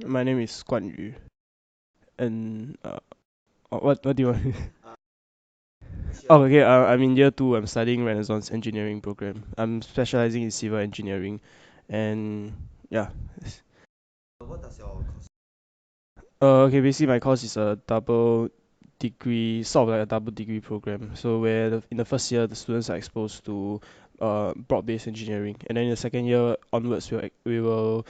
My name is Guan Yu, and what do you want? Oh, okay. I'm in year two. I'm studying Renaissance Engineering program. I'm specializing in civil engineering, and yeah. Okay. Basically, my course is a double degree, sort of like a double degree program. So where in the first year the students are exposed to broad-based engineering, and then in the second year onwards we will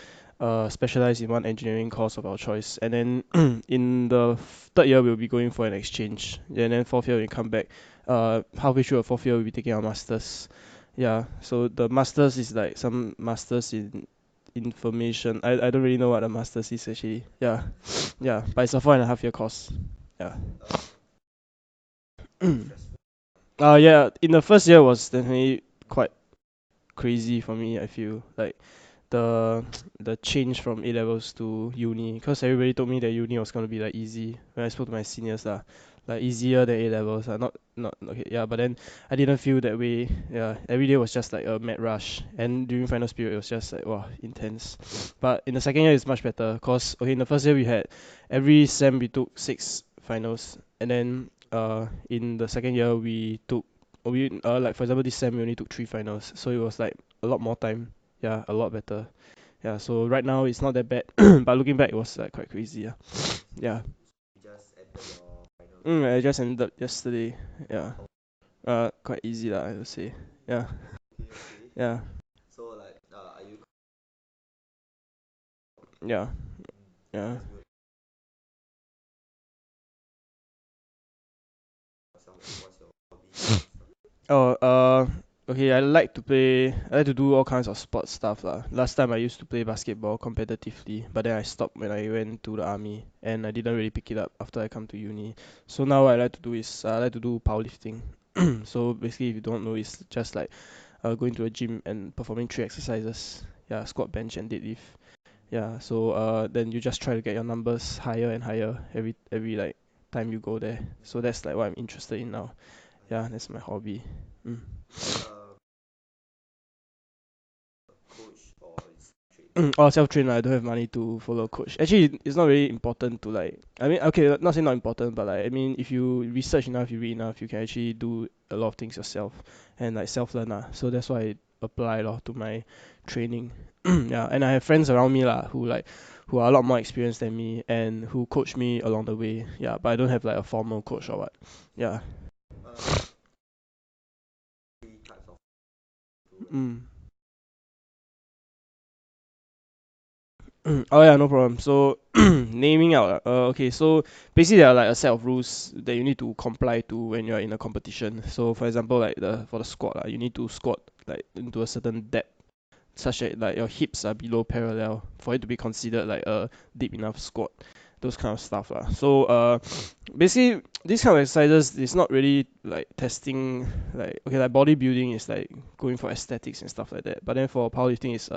specialize in one engineering course of our choice, and then in the third year we'll be going for an exchange, and then fourth year we come back. Halfway through the fourth year we'll be taking our masters. Yeah, so the masters is like some masters in information. I don't really know what a masters is actually. Yeah, yeah, but it's a 4.5 year course. Yeah. Yeah, in the first year was definitely quite crazy for me. I feel like the the change from A levels to uni, because everybody told me that uni was gonna be like easy when I spoke to my seniors lah, like easier than A levels. Not okay. Yeah, but then I didn't feel that way. Yeah, every day was just like a mad rush, and during finals period it was just like wow intense. But in the second year it's much better, cause okay in the first year we had every sem we took 6 finals, and then in the second year we like for example this sem we only took 3 finals, so it was like a lot more time. Yeah, a lot better. Yeah, so right now it's not that bad, but looking back it was like quite crazy. Yeah, yeah. I just ended up yesterday. Yeah, quite easy lah, I would say. Yeah, yeah, yeah, yeah. Oh, okay. I like to do all kinds of sports stuff lah. Last time I used to play basketball competitively, but then I stopped when I went to the army, and I didn't really pick it up after I come to uni. So now what I like to do is I like to do powerlifting. So basically, if you don't know, it's just like going to a gym and performing 3 exercises. Yeah, squat, bench, and deadlift. Yeah. So then you just try to get your numbers higher and higher every like time you go there. So that's like what I'm interested in now. Yeah, that's my hobby. Mm. Oh, self-train lah. I don't have money to follow a coach. Actually, it's not really important to like. I mean, okay, not say not important, but like I mean, if you research enough, you read enough, you can actually do a lot of things yourself and like self-learn lah. So that's why I apply lor to my training. Yeah, and I have friends around me lah who are a lot more experienced than me and who coach me along the way. Yeah, but I don't have like a formal coach or what. Yeah. Mm. Oh yeah, no problem. So naming out. Okay, so basically there are like a set of rules that you need to comply to when you're in a competition. So for example, like for the squat, you need to squat like into a certain depth, such that like your hips are below parallel for it to be considered like a deep enough squat, those kind of stuff lah. So basically these kind of exercises is not really like testing, like okay, like bodybuilding is like going for aesthetics and stuff like that, but then for powerlifting is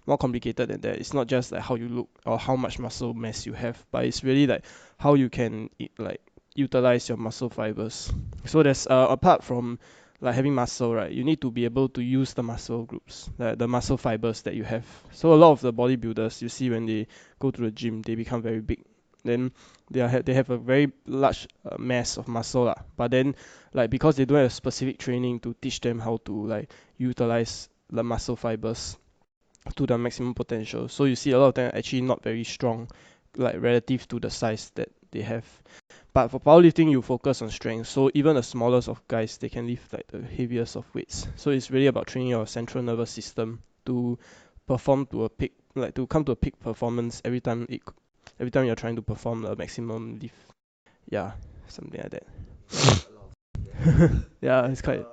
more complicated than that. It's not just like how you look or how much muscle mass you have, but it's really like how you can like utilize your muscle fibers. So there's apart from like having muscle, right, you need to be able to use the muscle groups, like the muscle fibers that you have. So a lot of the bodybuilders you see when they go to the gym, they become very big. Then they have a very large mass of muscle lah. But then like because they don't have specific training to teach them how to like utilize the muscle fibers to the maximum potential. So you see a lot of them actually not very strong, like relative to the size that they have. But for powerlifting, you focus on strength. So even the smallest of guys, they can lift like the heaviest of weights. So it's really about training your central nervous system to perform to a peak, like to come to a peak performance every time you're trying to perform a maximum lift. Yeah, something like that. Yeah, it's quite.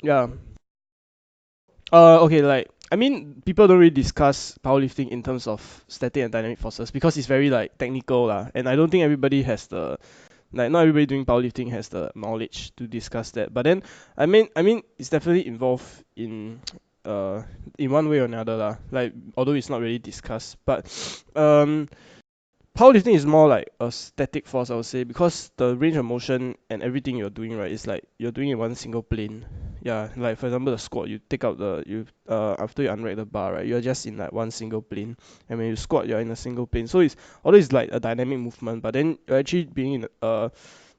Yeah. Okay, like I mean, people don't really discuss powerlifting in terms of static and dynamic forces because it's very like technical lah, and I don't think everybody has the like not everybody doing powerlifting has the knowledge to discuss that. But then I mean it's definitely involved uh in one way or another lah. Like although it's not really discussed, but um powerlifting is more like a static force, I would say, because the range of motion and everything you're doing, right, is like you're doing in one single plane. Yeah, like for example, the squat, you take out the you after you unrack the bar, right, you're just in like one single plane, and when you squat, you're in a single plane. So it's although it's like a dynamic movement, but then you're actually being in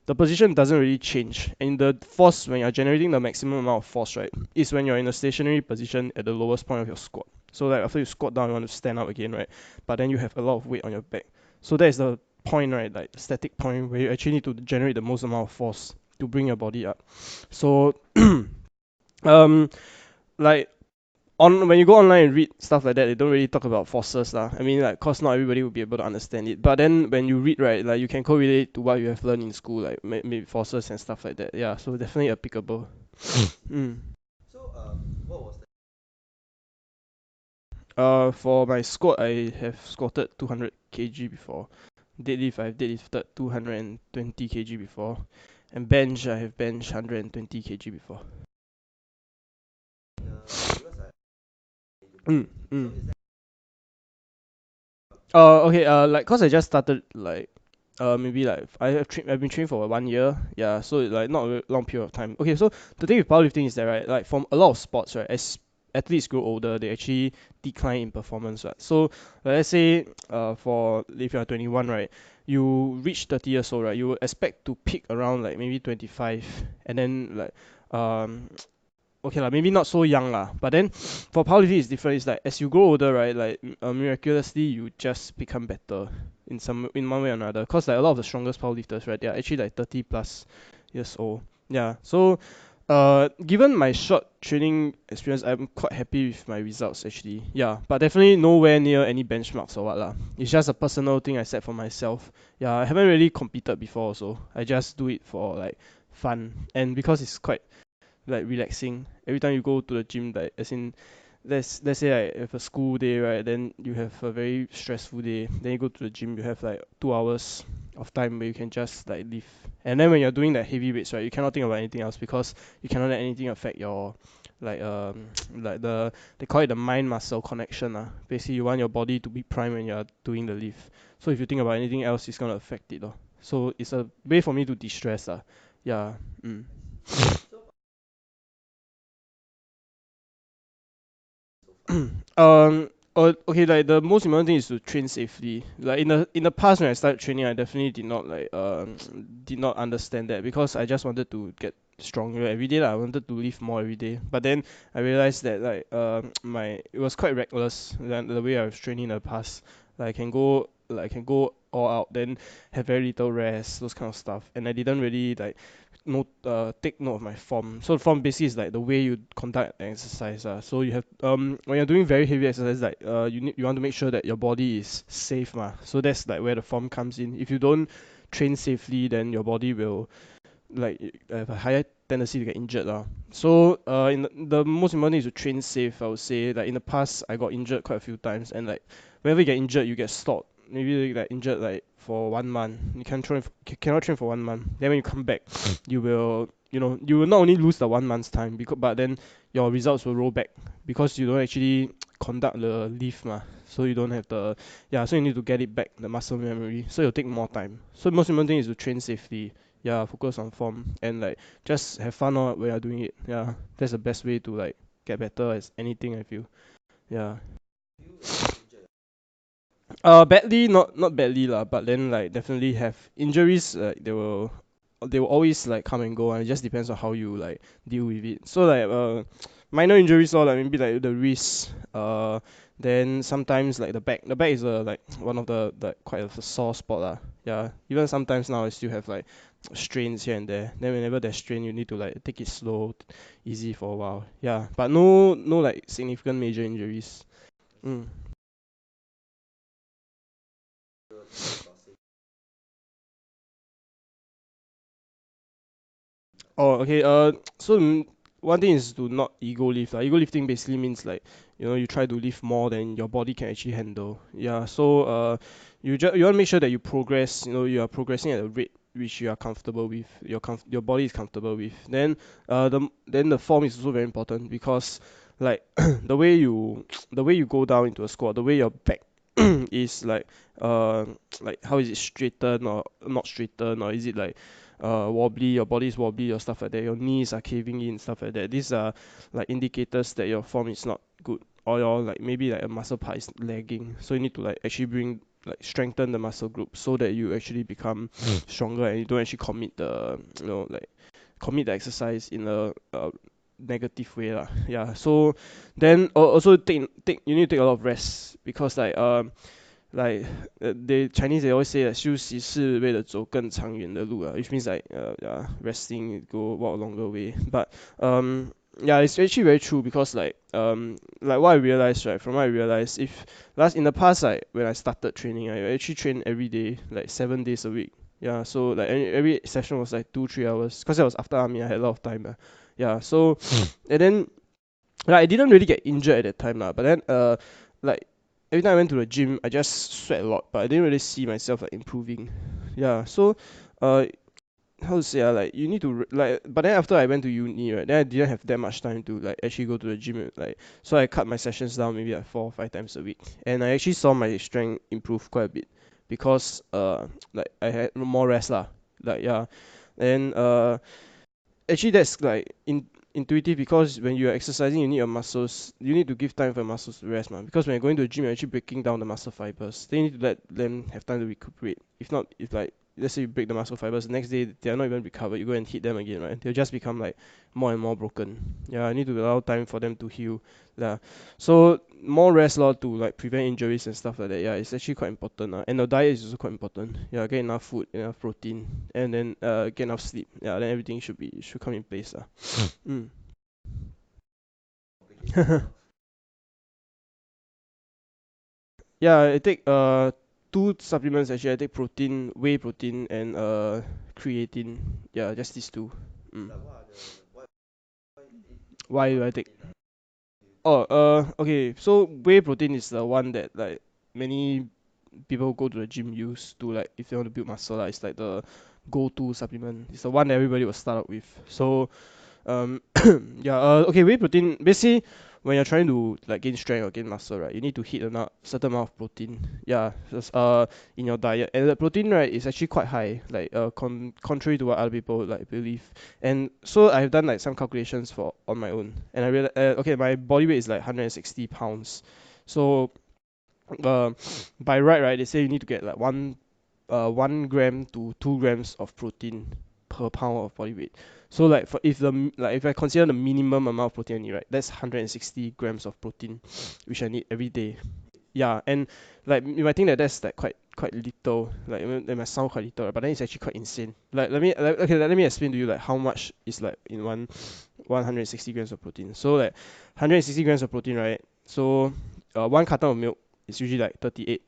the position doesn't really change, and the force when you're generating the maximum amount of force, right, is when you're in a stationary position at the lowest point of your squat. So like after you squat down, you want to stand up again, right? But then you have a lot of weight on your back. So that is the point, right? Like the static point where you actually need to generate the most amount of force to bring your body up. So um like on when you go online and read stuff like that, they don't really talk about forces lah. I mean like cause not everybody will be able to understand it. But then when you read, right, like you can correlate to what you have learned in school, like maybe forces and stuff like that. Yeah, so definitely applicable. Mm. For my squat, I have squatted 200 kg before. Deadlift, I've deadlifted 220 kg before. And bench, I have bench 120 kg before. Mm, mm. Okay. Like, cause I just started like, maybe like I've been training for 1 year. Yeah, so it's like not a long period of time. Okay, so the thing with powerlifting is that, right, like from a lot of sports, right, as athletes grow older, they actually decline in performance, right? So like, let's say, for if you're 21, right, you reach 30 years old, right, you would expect to peak around like maybe 25, and then like, um okay lah, maybe not so young lah. But then for powerlifting it's different. It's like as you grow older, right, like miraculously you just become better in one way or another. Cause like a lot of the strongest powerlifters, right, they are actually like 30 plus years old. Yeah. So given my short training experience, I'm quite happy with my results actually. Yeah, but definitely nowhere near any benchmarks or what lah. It's just a personal thing I set for myself. Yeah, I haven't really competed before, so I just do it for like fun, and because it's quite like relaxing. Every time you go to the gym, like as in let's say like have a school day, right, then you have a very stressful day, then you go to the gym, you have like 2 hours of time where you can just like live. And then when you're doing like heavy weights, right, you cannot think about anything else because you cannot let anything affect your like like they call it the mind muscle connection lah. Basically you want your body to be prime when you're doing the lift. So if you think about anything else, it's gonna affect it lor. So it's a way for me to de-stress lah. Yeah. Mm. Okay, like the most important thing is to train safely. Like in the past when I started training, I definitely did not like did not understand that because I just wanted to get stronger every day lah. I wanted to lift more every day. But then I realized that like my it was quite reckless the way I was training in the past. Like I can go all out, then have very little rest, those kind of stuff. And I didn't really like take note of my form. So form basically is like the way you conduct an exercise. So you have when you're doing very heavy exercise, like you want to make sure that your body is safe mah. So that's like where the form comes in. If you don't train safely, then your body will like have a higher tendency to get injured lah. So in the most important thing is to train safe. I would say like in the past I got injured quite a few times, and like whenever you get injured, you get stopped. Maybe you get injured like for 1 month. You can train cannot train for 1 month. Then when you come back, you will not only lose the 1 month's time because but then your results will roll back because you don't actually conduct the lift mah. So you don't have the so you need to get it back the muscle memory. So it'll take more time. So most important thing is to train safely. Yeah, focus on form and like just have fun when you're doing it. Yeah, that's the best way to like get better as anything I feel. Yeah. Badly, not badly lah, but then like definitely have injuries. Like they will always like come and go, and it just depends on how you like deal with it. So like minor injuries or like maybe like the wrist. Then sometimes like the back. The back is like one of the like quite a sore spot lah. Yeah. Even sometimes now I still have like strains here and there. Then whenever there's strain, you need to like take it slow, easy for a while. Yeah. But no like significant major injuries. Mm. Oh, okay. So one thing is to not ego lift. Ego lifting basically means like you try to lift more than your body can actually handle. Yeah. So you want to make sure that you progress. You are progressing at a rate which you are comfortable with. Your body is comfortable with. Then the form is also very important because like the way you go down into a squat, the way your back is uh like how is it straightened or not straightened, or is it wobbly, your body is wobbly or stuff like that, your knees are caving in, stuff like that. These are like indicators that your form is not good, or your like maybe like a muscle part is lagging. So you need to like actually bring like strengthen the muscle group so that you actually become stronger and you don't actually commit the like commit the exercise in a negative way lah. Yeah. So then also you need to take a lot of rest, because like they Chinese, they always say that 休息是为了走更长远的路 which means like yeah, resting go walk a longer way. But yeah, it's actually very true, because like what I realized, right, from what I realized, if last in the past, like when I started training, I actually train every day, like 7 days a week. Yeah, so like every session was like 2-3 hours, because I was after army, I had a lot of time. Yeah, so and then like I didn't really get injured at that time lah, but then like every time I went to the gym, I just sweat a lot, but I didn't really see myself like improving. Yeah, so uh how to say like you need to like, but then after I went to uni, right, then I didn't have that much time to like actually go to the gym, like, so I cut my sessions down maybe like 4 or 5 times a week, and I actually saw my strength improve quite a bit, because like I had more rest lah, like yeah. And actually that's like intuitive, because when you're exercising, you need your muscles, you need to give time for your muscles to rest, man, because when you're going to the gym, you're actually breaking down the muscle fibers, then you need to let them have time to recuperate. If not, if like let's say you break the muscle fibers, the next day they're not even recovered, you go and hit them again, right, they'll just become like more and more broken. Yeah, I need to allow time for them to heal. Yeah, so more rest lor, to like prevent injuries and stuff like that. Yeah, it's actually quite important, and the diet is also quite important. Yeah, get enough food, enough protein, and then get enough sleep. Yeah, then everything should come in place. Mm. Yeah, I take two supplements actually. I take protein, whey protein, and creatine. Yeah, just these two. Mm. Why do I take? Oh, okay. So whey protein is the one that like many people go to the gym use to, like, if they want to build muscle lah. It's like the go-to supplement. It's the one that everybody will start out with. So yeah, okay, whey protein, basically when you're trying to like gain strength or gain muscle, right, you need to hit a certain amount of protein. Yeah, just, in your diet, and the protein, right, is actually quite high, like contrary to what other people like believe. And so I've done like some calculations for on my own, and I realized, okay, my body weight is like 160 pounds. So uh, by right, they say you need to get like 1 gram to 2 grams of protein per pound of body weight. So like if I consider the minimum amount of protein I need, right, that's 160 grams of protein, which I need every day. Yeah, and like you might think that that's like quite little, like it might sound quite little, but then it's actually quite insane. Like let me explain to you like how much is like in 160 grams of protein. So like 160 grams of protein, right? So one carton of milk is usually like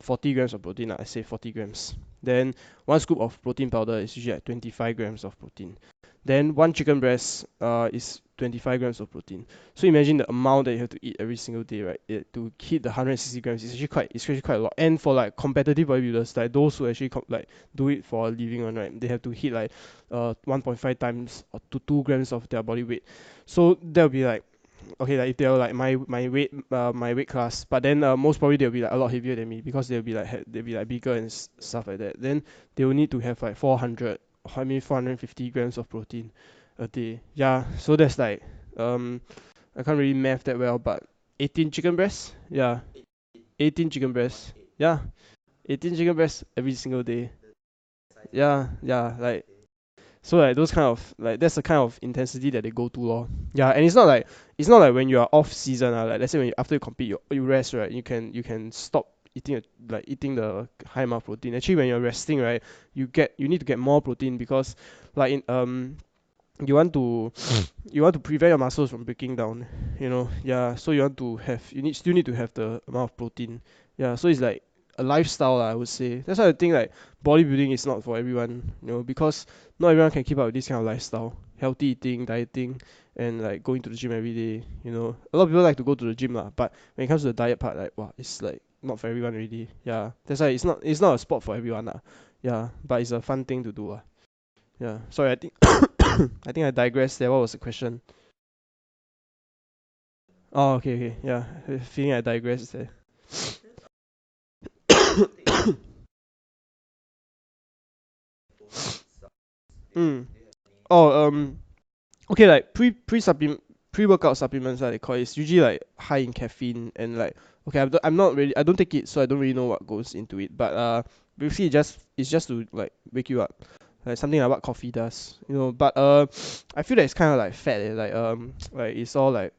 40 grams of protein. I say 40 grams. Then one scoop of protein powder is usually like 25 grams of protein. Then one chicken breast is 25 grams of protein. So imagine the amount that you have to eat every single day, right? To hit the 160 grams is actually quite a lot. And for like competitive bodybuilders, like those who actually like do it for a living one, right? They have to hit like 1.5 times or to 2 grams of their body weight. So that'll be like, okay, like if they're like my weight class, but then most probably they'll be like a lot heavier than me, because they'll be like bigger and stuff like that. Then they will need to have like 450 grams of protein a day. Yeah, so that's like um I can't really math that well, but 18 chicken breasts. Yeah, 18 chicken breasts. Yeah, 18 chicken breasts every single day. Yeah, like, so like those kind of like that's the kind of intensity that they go to lor. Yeah, and it's not like when you are off season, like let's say when after you compete, you rest, right, you can stop eating the high amount of protein. Actually, when you're resting, right, you need to get more protein, because like in you want to you want to prevent your muscles from breaking down, yeah. So still need to have the amount of protein. Yeah, so it's like a lifestyle lah, I would say. That's why I think like bodybuilding is not for everyone, because not everyone can keep up with this kind of lifestyle, healthy eating, dieting, and like going to the gym every day. A lot of people like to go to the gym lah, but when it comes to the diet part, like, wow, it's like not for everyone already. Yeah, that's why it's not a sport for everyone lah. Yeah, but it's a fun thing to do lah. Yeah, sorry, I think I think I digressed there. What was the question? Oh, okay, yeah. Feeling I digressed there. Mm. Oh, okay, like pre workout supplements like they call it, it's usually like high in caffeine and like okay, I'm not really I don't take it, so I don't really know what goes into it. But basically it's just to like wake you up, like something like what coffee does, you know. But I feel that it's kind of like fat, like like it's all like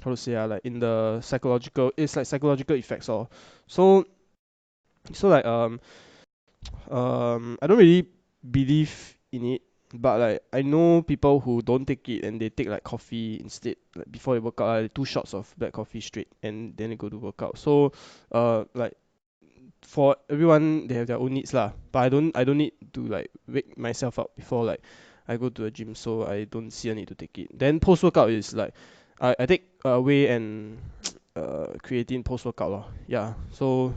how to say like in the psychological, it's like psychological effects or so like I don't really believe in it, but like I know people who don't take it and they take like coffee instead, like before they work out, like 2 shots of black coffee straight, and then they go to work out. So, like for everyone, they have their own needs lah. But I don't need to like wake myself up before like I go to the gym, so I don't see a need to take it. Then post workout is like I take whey and creatine post workout lor. Yeah, so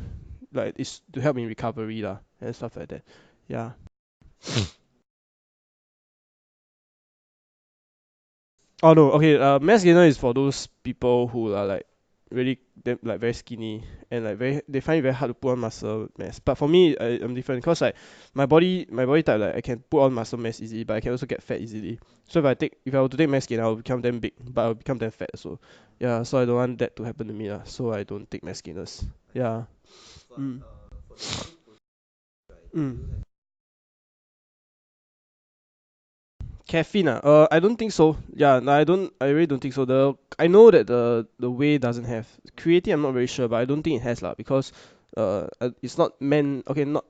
like it's to help in recovery lah and stuff like that. Yeah. Oh no, okay. Mass gainer is for those people who are like really like very skinny and like very they find it very hard to put on muscle mass. But for me, I'm different because like my body type like I can put on muscle mass easily, but I can also get fat easily. So if I were to take mass gainer, I'll become damn big, but I'll become damn fat. So yeah, so I don't want that to happen to me lah. So I don't take mass gainers. Yeah. Mm. Mm. Caffeine ah, I don't think so. Yeah, no, I really don't think so. I know that the whey doesn't have creatine. I'm not very sure, but I don't think it has lah because it's not meant. Okay, not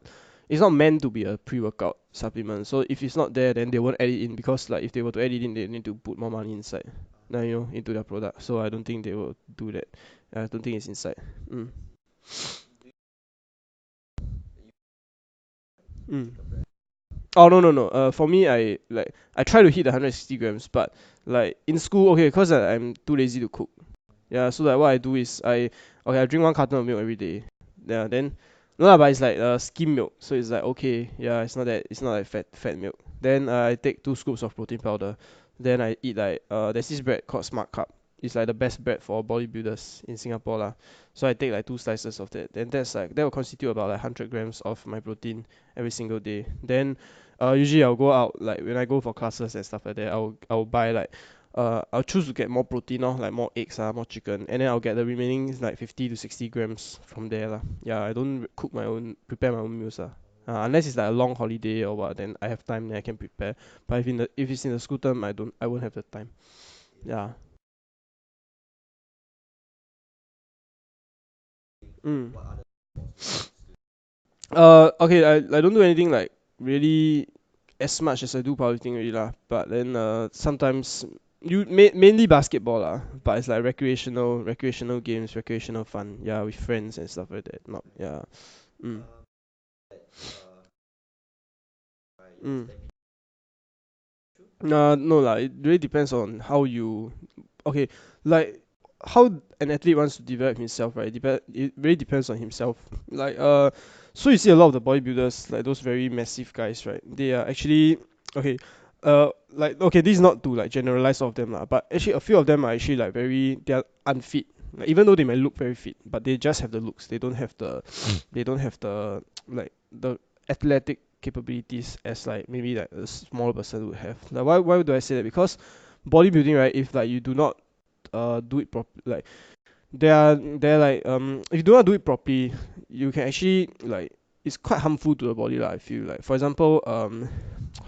it's not meant to be a pre-workout supplement. So if it's not there, then they won't add it in because like if they were to add it in, they need to put more money inside. Now you know into their product. So I don't think they will do that. I don't think it's inside. Mm. Mm. Oh no no no. For me, I try to hit the 160 grams, but like in school, okay, cause I'm too lazy to cook. Yeah, so like what I do is I drink 1 carton of milk every day. Yeah, then no lah, but it's like skim milk, so it's like okay, yeah, it's not like fat milk. Then I take 2 scoops of protein powder. Then I eat like there's this bread called Smart Cup. It's like the best bread for bodybuilders in Singapore lah. So I take like 2 slices of that. Then that will constitute about like 100 grams of my protein every single day. Then usually I'll go out like when I go for classes and stuff like that. I'll buy like I'll choose to get more protein lor, like more eggs more chicken, and then I'll get the remaining like 50 to 60 grams from there lah. Yeah, I don't prepare my own meals lah. Unless it's like a long holiday or what, then I have time, then I can prepare. But if it's in the school term, I won't have the time. Yeah. Mm. Okay, I don't do anything like really as much as I do powerlifting already lah. But then sometimes mainly basketball lah. But it's like recreational games, recreational fun. Yeah, with friends and stuff like that. Not yeah. Mm. Mm. No lah. It really depends on how you. Okay, like how an athlete wants to develop himself, right? It really depends on himself. Like so you see a lot of the bodybuilders, like those very massive guys, right? They are actually okay. Like okay, this is not to like generalize all of them lah, but actually a few of them are actually like they are unfit. Like, even though they may look very fit, but they just have the looks. They don't have the like the athletic capabilities as like maybe like a smaller person would have. Like why do I say that? Because bodybuilding, right? If like you do not do it properly, like they're like if you do not do it properly, you can actually like it's quite harmful to the body lah. I feel like for example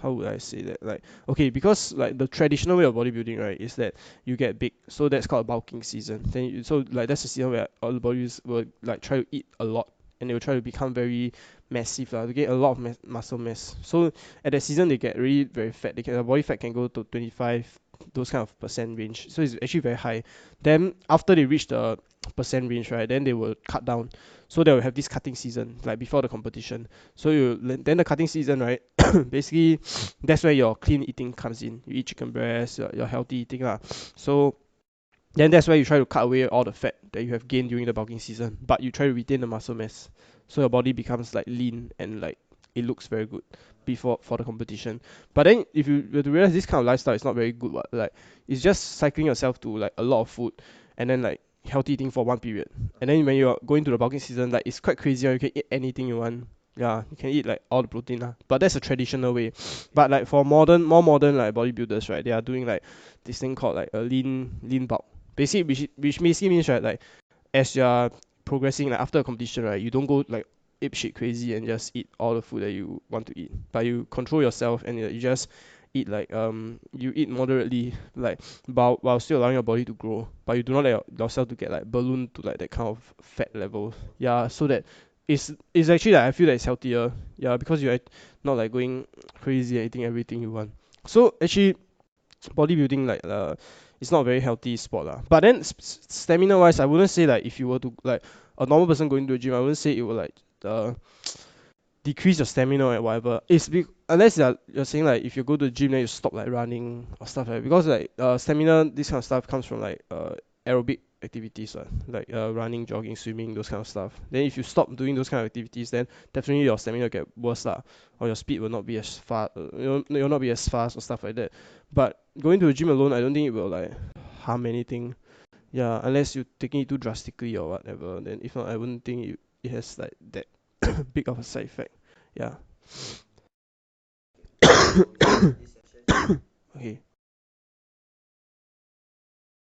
how would I say that, like okay, because like the traditional way of bodybuilding, right, is that you get big, so that's called bulking season. So like that's the season where all the bodies will like try to eat a lot, and they will try to become very massive to get a lot of muscle mass. So at that season they get really very fat. The body fat can go to 25 those kind of percent range, so it's actually very high. Then after they reach the percent range, right, then they will cut down. So they will have this cutting season like before the competition. So then the cutting season, right, basically that's where your clean eating comes in. You eat chicken breast, your healthy eating lah. So then that's where you try to cut away all the fat that you have gained during the bulking season, but you try to retain the muscle mass, so your body becomes like lean and like it looks very good before for the competition. But then if you were to realize this kind of lifestyle is not very good, what like it's just cycling yourself to like a lot of food and then like healthy eating for one period, and then when you're going to the bulking season, like it's quite crazy. You can eat anything you want. Yeah, you can eat like all the protein lah. But that's a traditional way. But like for more modern like bodybuilders, right, they are doing like this thing called like a lean bulk. Basically, which basically means right, like as you are progressing, like after a competition, right, you don't go like ape shit crazy and just eat all the food that you want to eat, but you control yourself and you just eat like you eat moderately, like while still allowing your body to grow, but you do not let yourself to get like balloon to like that kind of fat level. Yeah, so that it's actually like I feel that it's healthier. Yeah, because you're not like going crazy and eating everything you want. So actually bodybuilding like it's not a very healthy sport lah. But then stamina wise, I wouldn't say like if you were to like a normal person going to a gym, I wouldn't say it will like uh decrease your stamina or whatever. Unless you're saying like if you go to the gym then you stop like running or stuff like that. Because like stamina this kind of stuff comes from like aerobic activities like running, jogging, swimming, those kind of stuff. Then if you stop doing those kind of activities, then definitely your stamina will get worse lah, or your speed will not be as fast. You'll not be as fast or stuff like that. But going to the gym alone, I don't think it will like harm anything. Yeah, unless you're taking it too drastically or whatever. Then if not, I wouldn't think it has like that big of a side effect. Yeah. Okay.